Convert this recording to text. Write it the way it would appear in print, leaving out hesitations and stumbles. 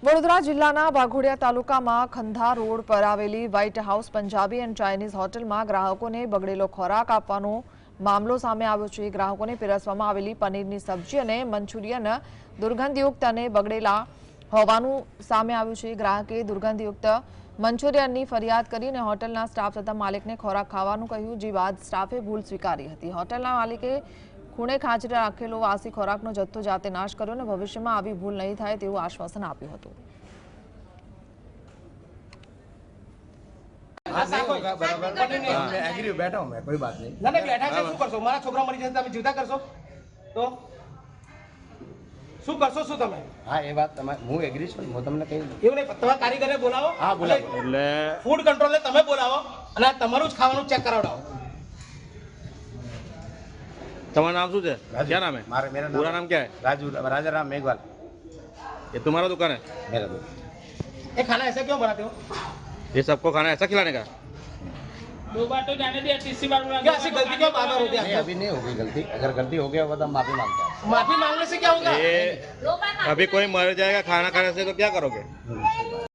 વડોદરા જિલ્લાના વાઘોડિયા તાલુકામાં ખંધા રોડ પર આવેલી white house Punjabi and Chinese હોટલમાં ગ્રાહકોને બગડેલો ખોરાક આપવાનો મામલો સામે આવ્યો છે। ગ્રાહકોને પીરસવામાં આવેલી પનીરની સબ્જી અને મંચુરિયન દુર્ગંધયુક્ત અને બગડેલા હોવાનું સામે આવ્યું છે। ગ્રાહકે દુર્ગંધયુક્ત મંચુરિયનની ફરિયાદ કરીને હોટલના સ્ટાફ તથા માલિકને ખોરાક ખાવાનું કહ્યું, જે બાદ સ્ટાફે ભૂલ સ્વીકારી હતી। હોટલના માલિકે ખૂણે ખાંચરે રાખેલો વાસી ખોરાકનો જથ્થો જાતે નાશ કર્યો અને ભવિષ્યમાં આવી ભૂલ નહીં થાય તેવું આશ્વાસન આપ્યું હતું। बैठा हूं मैं, कोई बात नहीं। ना बैठा છે શું કરશો? મારા છોકરા મરી જશે તમે જીવતા કરશો તો શું કરશો? શું તમે? હા એ વાત તમારે હું એગ્રી છું, હું તમને કહી એવું નહીં, તમારા કારીગરને બોલાવો। હા બોલાવો, એટલે ફૂડ કંટ્રોલને તમે બોલાવો અને તમારું જ ખાવાનું ચેક કરાવડાવો। तुम्हारा नाम શું છે? क्या नाम है? मेरा पूरा नाम क्या है? राजू राजा राम मेघवाल। ये तुम्हारा दुकान है? मेरा दुकान। ये खाना ऐसे क्यों बनाते हो? ये सबको खाना ऐसा खिलाने का? 2 बार तो जाने दिया, तीसरी बार क्या ऐसी गलती क्यों बार बार होती नहीं है? अभी नहीं हो गई गलती, अगर गलती हो गया होगा तो हम माफी मांगते हैं। माफी मांगने से क्या होगा? ये अभी कोई मर जाएगा खाना खाने से तो क्या करोगे?